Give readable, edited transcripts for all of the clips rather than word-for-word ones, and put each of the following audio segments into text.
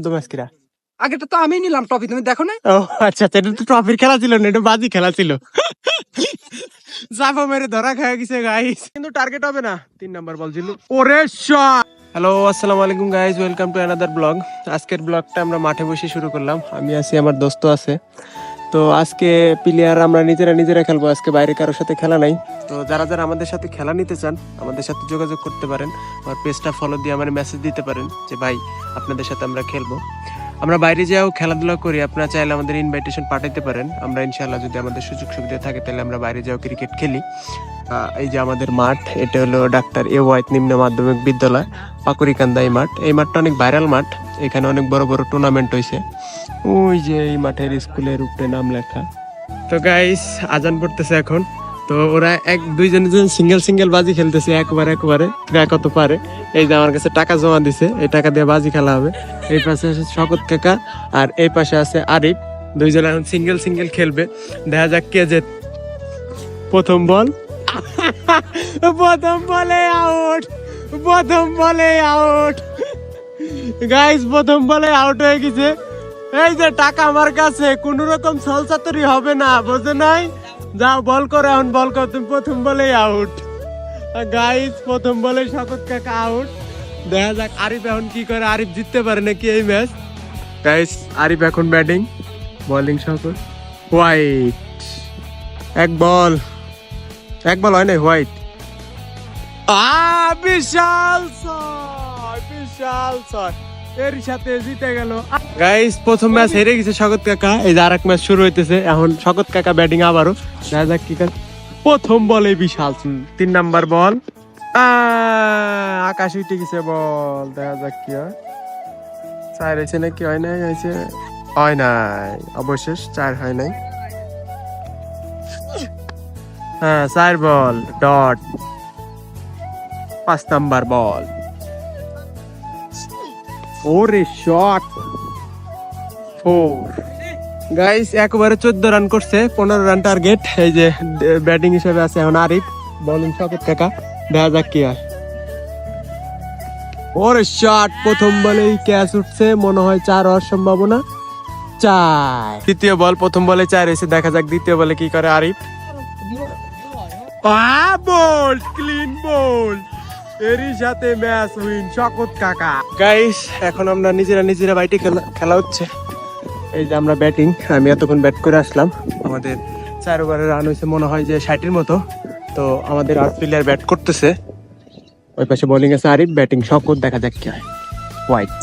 দোমাস্কিরা আগেটা তো আমি নিলাম ট্রফি, তুমি দেখো না? ও আচ্ছা আচ্ছা, এটা তো ট্রফির খেলা ছিল না, এটা বাজি খেলা ছিল। চাপা মেরে ধরা খাওয়া গেছে গাইস, কিন্তু টার্গেট হবে না। 3 নাম্বার বল জিল্লু, ওরে শট। হ্যালো আসসালামু আলাইকুম guys, welcome to another blog. আজকের ব্লগটা আমরা মাঠে বসে শুরু করলাম। আমি আছি, আমার দোস্ত আছে। তো আজকে প্লেয়ার আমরা নিজেরা খেলবো, আজকে বাইরে কারোর সাথে খেলা নাই। তো যারা যারা আমাদের সাথে খেলা নিতে চান আমাদের সাথে যোগাযোগ করতে পারেন, আমার পেজটা ফলো দিয়ে আমার মেসেজ দিতে পারেন যে ভাই আপনাদের সাথে আমরা খেলবো। আমরা বাইরে যাও খেলাধুলা করি, আপনারা চাইলে আমাদের ইনভাইটেশন পাঠাতে পারেন। আমরা ইনশাআল্লাহ যদি আমাদের সুযোগ সুবিধা থাকে তাহলে আমরা বাইরে যাও ক্রিকেট খেলি। এই যে আমাদের মাঠ, এটা হলো ডাক্তার এ ওয়াইট নিম্ন মাধ্যমিক বিদ্যালয়, পাকুড়িকান্দা। এই মাঠটা অনেক ভাইরাল মাঠ, এখানে অনেক বড় বড় টুর্নামেন্ট হয়েছে। ওই যে এই মাঠের স্কুলের উপরে নাম লেখা। তো গাইস আজান পড়তেছে এখন। তো ওরা দুইজন সিঙ্গেল বাজি খেলতেছে, একবারে কত পারে। এই যে আমার কাছে টাকা জমা দিছে, এই টাকা দিয়ে বাজি খেলা হবে। এই পাশে আছে শকত কাকা আর এই পাশে আছে আরিফ, দুইজন এখন সিঙ্গেল খেলবে। দেখা যাক কে জেত। প্রথম বল, প্রথম বলে আউট গাইস, প্রথম বলে আউট হয়ে গেছে। এই যে টাকা আমার কাছে, কোন রকম ছলচাতুরি হবে না, বুঝে নাই? যাও বল করো, এখন বল করো তুমি। প্রথম বলেই আউট গাইস, প্রথম বলে শকত কাকা আউট। দেখা যাক আরিফ এখন কি করে, আরিফ জিততে পারে নাকি এই ম্যাচ। গাইস আরিফ এখন ব্যাটিং, বোলিং শকত। হোয়াইট এক বল হয় না, হোয়াইট। বিশাল শট, এর সাথে জিতে গেল গাইস। প্রথম ম্যাচ হেরে গেছে শকত কাকা, এই যে আরেক ম্যাচ শুরু হইতেছে। এখন শকত কাকা ব্যাটিং আবারও। দেখা যাক কি করে। প্রথম বলে বিশাল। 3 নাম্বার বল, আকাশ উঠে গেছে বল। দেখা যাক কি হয়, 4 হয়েছে নাকি হয় নাই, হয় নাই, অবশেষ 4 হয় নাই। হ্যাঁ 4 বল ডট। 5 নাম্বার বল, ওরে শট 4 গাইস। একবারে 14 রান করছে, 15 রান টার্গেট। এই যে ব্যাটিং হিসেবে আছে এখন আরিফ, বোলিং শকত কাকা। দেখা যাক কি হয়। ওরে শট, প্রথম বলেই ক্যাচ উঠছে, মনে হয় 4 হওয়ার সম্ভাবনা। 4। দ্বিতীয় বল, প্রথম বলে 4 হয়েছে, দেখা যাক দ্বিতীয় বলে কি করে আরিফ। বল, ক্লিন বল, এরই সাথে ম্যাচ উইন শকত কাকা। গাইস এখন আমরা নিজেরা বাইটে খেলা হচ্ছে। এই যে আমরা ব্যাটিং, আমি এতক্ষণ ব্যাট করে আসলাম। আমাদের 4 ওভারে রান হয়েছে মনে হয় যে 60-এর মতো। তো আমাদের আর প্লেয়ার ব্যাট করতেছে, ওই পাশে বোলিং আছে আরিফ, ব্যাটিং শকত। দেখা যাক কি হয়। হোয়াইট,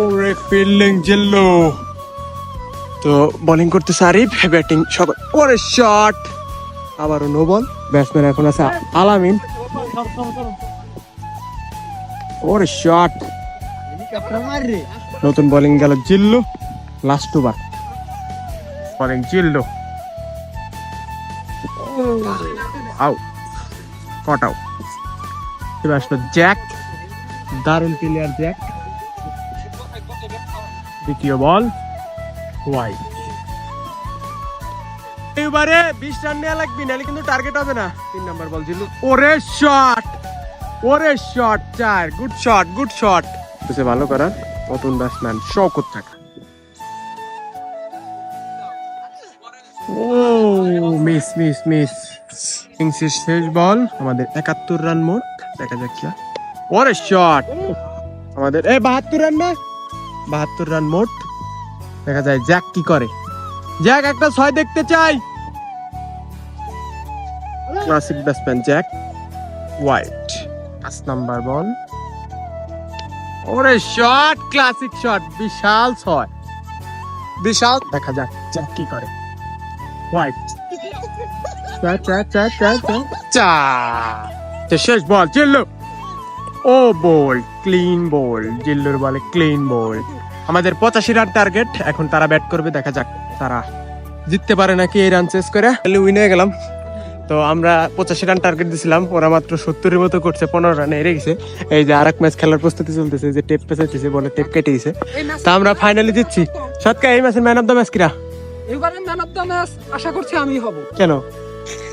ওরে ফিল্ডিং জিল্লু। তো বোলিং করতেছে আরিফ, ব্যাটিং শকত। ওরে শট, আবারও নো বল। ব্যাটসম্যান এখন আছে আলামিন। ওরে শট, নতুন বোলিং গেল জিল্লু। লাস্ট ওভার বোলিং জিল্লু, আউট, কট আউট। এবার আসলো জ্যাক, দারুণ প্লেয়ার জ্যাক। দ্বিতীয় বল হোয়াইট। এবারে 20 রান নেওয়া লাগবে, নাহলে কিন্তু টার্গেট হবে না। 3 নাম্বার বল জিল্লু, ওরে শট 4। গুড শট ভালো করার নতুন ব্যাটসম্যান শওকত কাকা। মিস শেষ বল, আমাদের 71 রান মোট। দেখা যাক কি। ওরে শট, আমাদের 72 রান না, 72 রান মোট। দেখা যায় জ্যাক কি করে। জ্যাক একটা 6 দেখতে চাই। Classic batsman Jack. White 5 number ball, ওরে শট, ক্লাসিক শট, বিশাল 6 বিশাল। দেখা যাক জ্যাক কি করে। হোয়াইট শেষ বল জিল্লু। ও বল, ক্লিন বল, জিল্লুর বলে ক্লিন বল। আমাদের 85 রান টার্গেট, এখন তারা ব্যাট করবে। দেখা যাক তারা জিততে পারে নাকি এই রান চেস করে। উইন হয়ে গেলাম। তো আমরা 85 রান টার্গেট দিছিলাম, ওরা মাত্র 70-এর মতো করছে, 15 রানে হেরে গেছে। এই যে আরেক ম্যাচ খেলার প্রস্তুতি চলতেছে, যে টেপ পেঁচাইতেছে, বলে টেপ কেটে গেছে। তা আমরা ফাইনালি জিতছি। সৎকা এই ম্যাচের ম্যান অফ দ্য ম্যাচ কিরা? এবারে ম্যান অফ দ্য ম্যাচ আশা করছি আমি হব। কেন?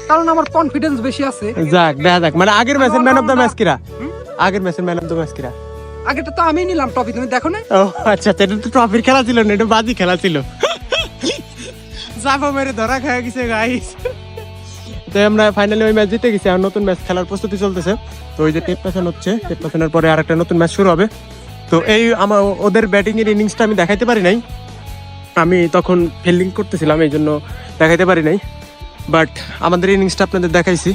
কারণ আমার কনফিডেন্স বেশি আছে। যাক দেখা যাক, মানে আগের ম্যাচের ম্যান অফ দ্য ম্যাচ কিরা? আগের ম্যাচের ম্যান অফ দ্য ম্যাচ কিরা? আগেটা তো আমি নিলাম ট্রফি, তুমি দেখো না? ও আচ্ছা আচ্ছা, এটা তো ট্রফির খেলা ছিল না, এটা বাজি খেলা ছিল। জাফা মেরে ধরা খাওয়া গেছে গাইস। তো আমরা ফাইনালি ওই ম্যাচ জিতে গেছি, আর নতুন ম্যাচ খেলার প্রস্তুতি চলতেছে। তো ওই যে টেপ পেছানো হচ্ছে, টেপ পেছানোর পরে আর একটা নতুন ম্যাচ শুরু হবে। তো এই আমার ওদের ব্যাটিং এর ইনিংসটা আমি দেখাইতে পারি নাই, আমি তখন ফিল্ডিং করতেছিলাম, এই জন্য দেখাইতে পারি নাই। বাট আমাদের ইনিংসটা আপনাদের দেখাইছি।